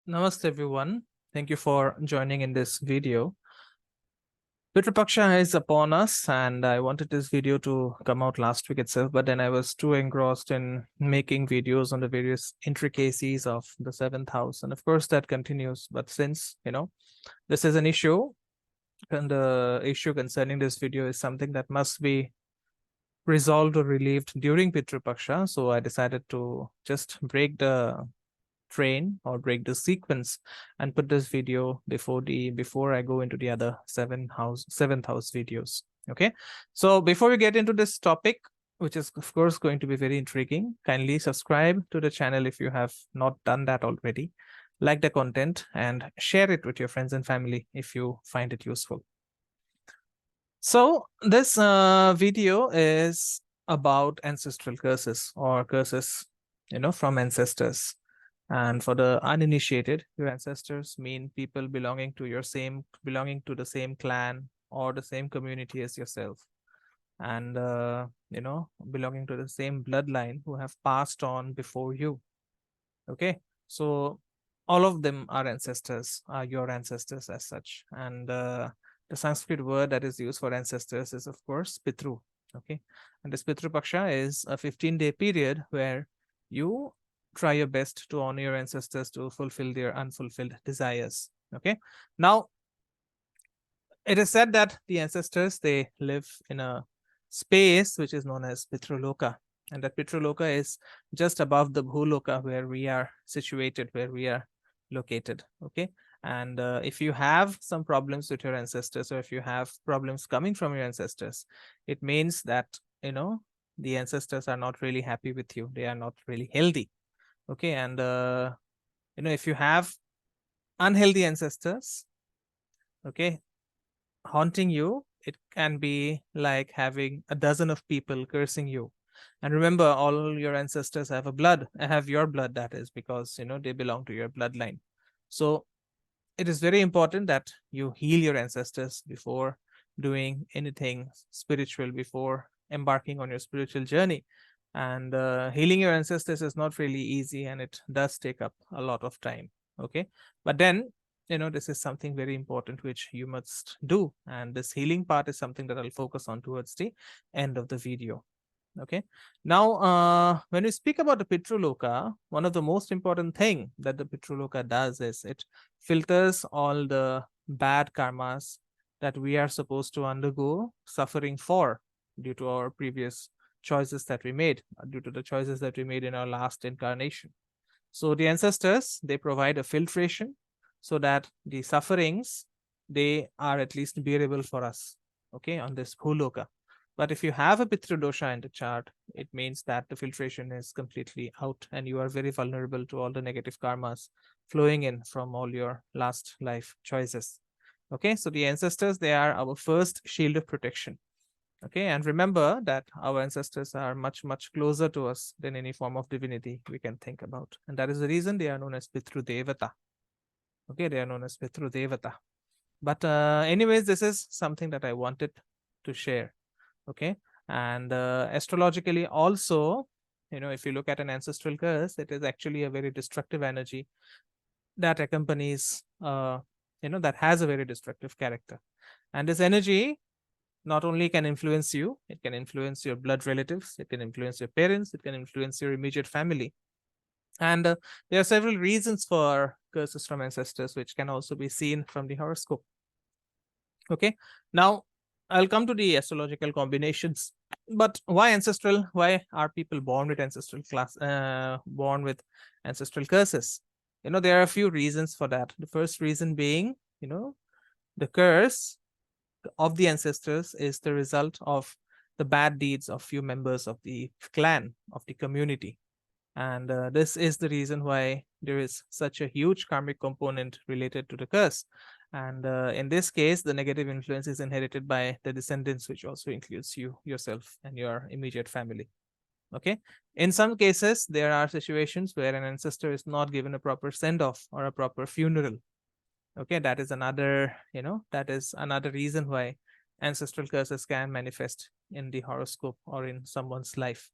Namaste everyone. Thank you for joining in this video. Pitru Paksha is upon us, and I wanted this video to come out last week itself, but then I was too engrossed in making videos on the various intricacies of the seventh house. And of course, that continues. But since, this is an issue, and the issue concerning this video is something that must be resolved or relieved during Pitru Paksha, so I decided to just break the train or break the sequence and put this video before I go into the other seventh house videos. Okay, so before we get into this topic, which is of course going to be very intriguing, kindly subscribe to the channel if you have not done that already, like the content and share it with your friends and family if you find it useful. So this video is about ancestral curses or curses from ancestors. And for the uninitiated, your ancestors mean people belonging to the same clan or the same community as yourself, and belonging to the same bloodline who have passed on before you. Okay, so all of them are ancestors, are your ancestors as such. And the Sanskrit word that is used for ancestors is of course Pitru. Okay, and this Pitru Paksha is a 15-day period where you try your best to honor your ancestors, to fulfill their unfulfilled desires. Okay, now it is said that the ancestors, they live in a space which is known as Pitraloka, and that Pitraloka is just above the Bhuloka where we are situated, where we are located. Okay, and if you have some problems with your ancestors, or if you have problems coming from your ancestors, it means that the ancestors are not really happy with you, they are not really healthy. Okay, and if you have unhealthy ancestors, okay, haunting you, it can be like having a dozen of people cursing you. And remember, all your ancestors have your blood, that is because they belong to your bloodline. So it is very important that you heal your ancestors before doing anything spiritual, before embarking on your spiritual journey. And healing your ancestors is not really easy, and it does take up a lot of time. Okay, but then this is something very important which you must do, and this healing part is something that I'll focus on towards the end of the video. Okay, now when we speak about the Pitraloka, one of the most important thing that the Pitraloka does is it filters all the bad karmas that we are supposed to undergo suffering for due to our previous choices that we made, due to the choices that we made in our last incarnation. So the ancestors, they provide a filtration so that the sufferings, they are at least bearable for us, okay, on this Bhuloka. But if you have a Pitru dosha in the chart, it means that the filtration is completely out and you are very vulnerable to all the negative karmas flowing in from all your last life choices. Okay, so the ancestors, they are our first shield of protection. Okay, and remember that our ancestors are much, much closer to us than any form of divinity we can think about. And that is the reason they are known as Pitru Devata. Okay, they are known as Pitru Devata. But anyways, this is something that I wanted to share. Okay, and astrologically also, if you look at an ancestral curse, it is actually a very destructive energy that accompanies, that has a very destructive character. And this energy not only can influence you, it can influence your blood relatives, it can influence your parents, it can influence your immediate family. And there are several reasons for curses from ancestors, which can also be seen from the horoscope. Okay, now I'll come to the astrological combinations. But why ancestral? Why are people born with ancestral curses? There are a few reasons for that. The first reason being, the curse of the ancestors is the result of the bad deeds of few members of the clan, of the community. And this is the reason why there is such a huge karmic component related to the curse. And in this case, the negative influence is inherited by the descendants, which also includes you, yourself, and your immediate family. Okay. In some cases, there are situations where an ancestor is not given a proper send-off or a proper funeral. Okay, that is another, reason why ancestral curses can manifest in the horoscope or in someone's life.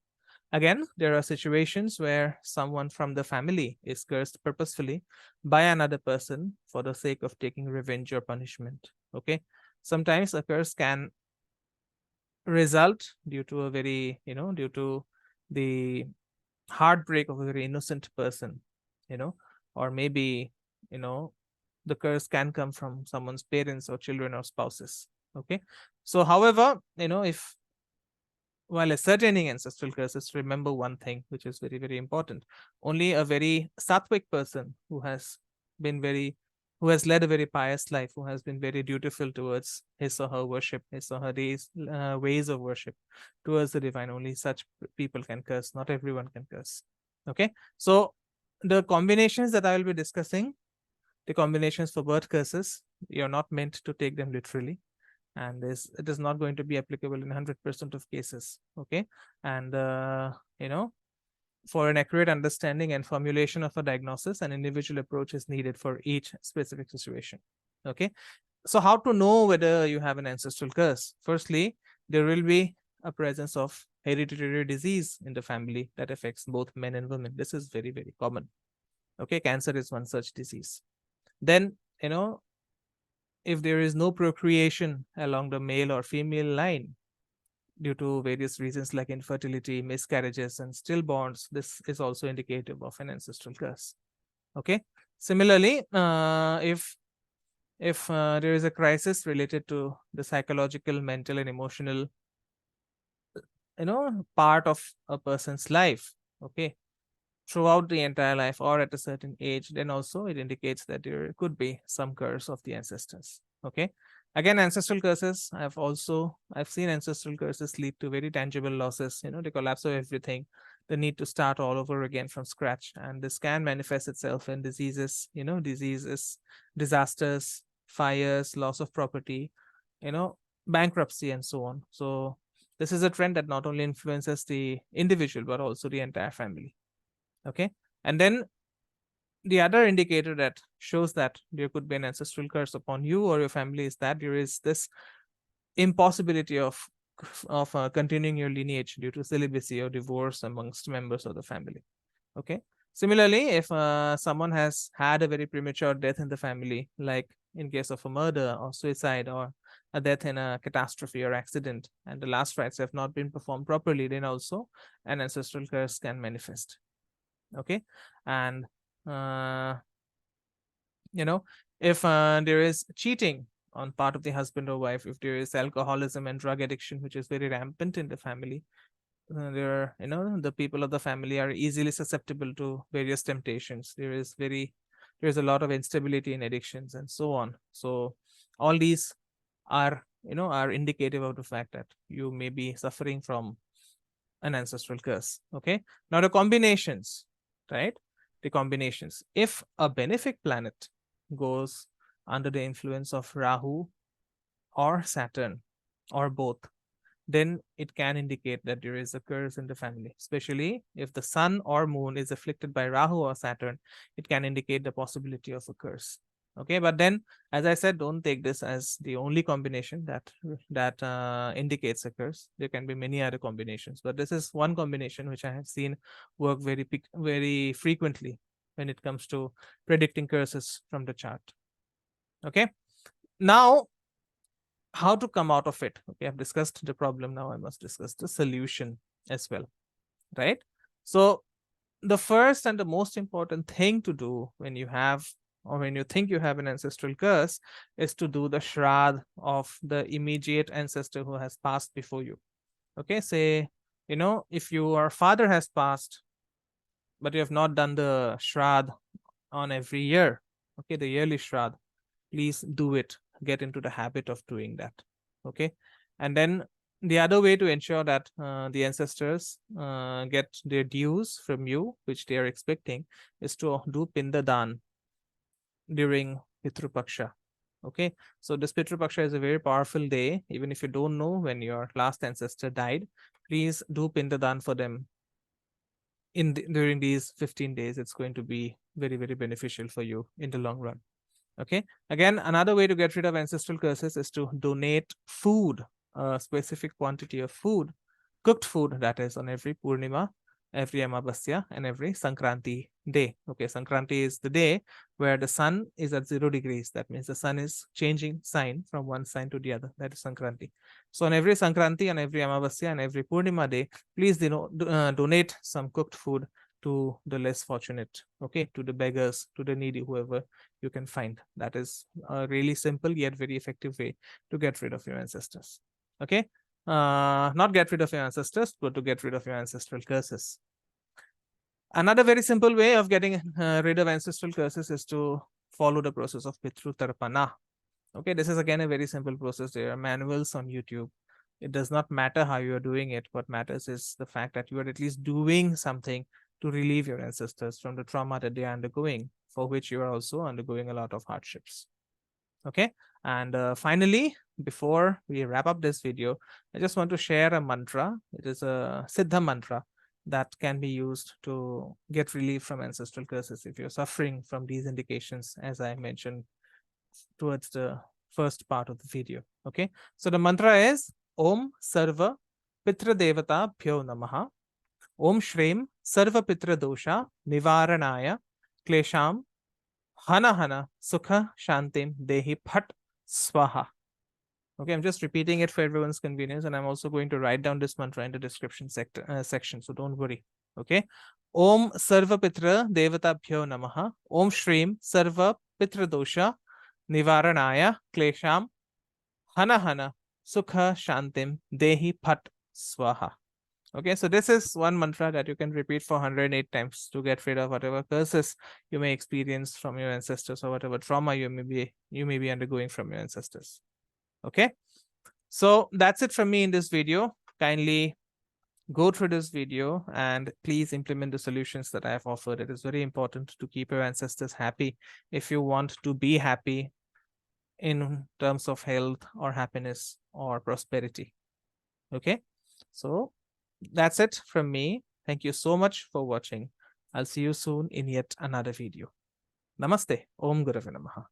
Again, there are situations where someone from the family is cursed purposefully by another person for the sake of taking revenge or punishment. Okay. Sometimes a curse can result due to a very, due to the heartbreak of a very innocent person, you know, or maybe, you know, the curse can come from someone's parents or children or spouses. Okay. So, however, if while ascertaining ancestral curses, remember one thing which is very, very important. Only a very sattvic person who has led a very pious life, who has been very dutiful towards his or her worship, his or her ways of worship towards the divine, only such people can curse. Not everyone can curse. Okay. So, the combinations that I will be discussing, the combinations for birth curses, you're not meant to take them literally, and it is not going to be applicable in 100% of cases. Okay. And for an accurate understanding and formulation of a diagnosis, an individual approach is needed for each specific situation. Okay. So how to know whether you have an ancestral curse? Firstly, there will be a presence of hereditary disease in the family that affects both men and women. This is very, very common. Okay. Cancer is one such disease. Then, if there is no procreation along the male or female line due to various reasons like infertility, miscarriages, and stillborns, this is also indicative of an ancestral curse. Okay. Similarly, if there is a crisis related to the psychological, mental, and emotional, part of a person's life, okay, throughout the entire life or at a certain age, then also it indicates that there could be some curse of the ancestors. Okay. Again, ancestral curses, I've seen ancestral curses lead to very tangible losses, the collapse of everything, the need to start all over again from scratch. And this can manifest itself in diseases, disasters, fires, loss of property, bankruptcy, and so on. So this is a trend that not only influences the individual, but also the entire family. Okay. And then the other indicator that shows that there could be an ancestral curse upon you or your family is that there is this impossibility of continuing your lineage due to celibacy or divorce amongst members of the family. Okay. Similarly, if someone has had a very premature death in the family, like in case of a murder or suicide or a death in a catastrophe or accident, and the last rites have not been performed properly, then also an ancestral curse can manifest. Okay. And if there is cheating on part of the husband or wife, if there is alcoholism and drug addiction which is very rampant in the family, the people of the family are easily susceptible to various temptations. There's a lot of instability in addictions and so on. So all these are indicative of the fact that you may be suffering from an ancestral curse. Okay. Now the combinations, right? The combinations. If a benefic planet goes under the influence of Rahu or Saturn or both, then it can indicate that there is a curse in the family. Especially if the sun or moon is afflicted by Rahu or Saturn, it can indicate the possibility of a curse. Okay, but then, as I said, don't take this as the only combination that indicates a curse. There can be many other combinations, but this is one combination which I have seen work very frequently when it comes to predicting curses from the chart. Okay, now how to come out of it. Okay, I've discussed the problem. Now I must discuss the solution as well, right? So the first and the most important thing to do when you have or when you think you have an ancestral curse is to do the shraddh of the immediate ancestor who has passed before you. Okay, say, if your father has passed, but you have not done the shraddh on every year, okay, the yearly shraddh, please do it. Get into the habit of doing that. Okay. And then the other way to ensure that the ancestors get their dues from you, which they are expecting, is to do Pindadan during Pitru Paksha. Okay. So this Pitru Paksha is a very powerful day. Even if you don't know when your last ancestor died, please do Pindadan for them during these 15 days. It's going to be very, very beneficial for you in the long run. Okay. Again, another way to get rid of ancestral curses is to donate food, a specific quantity of food cooked food, that is on every Purnima, every Amavasya, and every Sankranti day. Okay, Sankranti is the day where the sun is at 0 degrees. That means the sun is changing sign from one sign to the other. That is Sankranti. So on every Sankranti, on every Amavasya, and every Purnima day, please donate some cooked food to the less fortunate, okay, to the beggars, to the needy, whoever you can find. That is a really simple yet very effective way to get rid of your ancestors. Okay, not get rid of your ancestors, but to get rid of your ancestral curses. Another very simple way of getting rid of ancestral curses is to follow the process of Pitru Tarpana. Okay, this is again a very simple process. There are manuals on YouTube. It does not matter how you are doing it. What matters is the fact that you are at least doing something to relieve your ancestors from the trauma that they are undergoing, for which you are also undergoing a lot of hardships. Okay, and finally, before we wrap up this video, I just want to share a mantra. It is a Siddha mantra that can be used to get relief from ancestral curses if you're suffering from these indications, as I mentioned towards the first part of the video. Okay, so the mantra is Om Sarva Pitra Devata Bhyo Namaha. Om Shreem Sarva Pitra Dosha Nivaranaya Klesham Hana Hana Sukha Shantim Dehi Phat Swaha. Okay, I'm just repeating it for everyone's convenience, and I'm also going to write down this mantra in the description section, so don't worry. Okay, Om Sarva Pitra Devata Bhyo Namaha. Om Shreem Sarva Pitra Dosha Nivaranaya Klesham Hana Hana Sukha Shantim Dehi Phat Swaha. Okay, so this is one mantra that you can repeat for 108 times to get rid of whatever curses you may experience from your ancestors or whatever trauma you may be undergoing from your ancestors. Okay, so that's it from me in this video. Kindly go through this video and please implement the solutions that I have offered. It is very important to keep your ancestors happy if you want to be happy in terms of health or happiness or prosperity. Okay, so that's it from me. Thank you so much for watching. I'll see you soon in yet another video. Namaste. Om Gurave Namaha.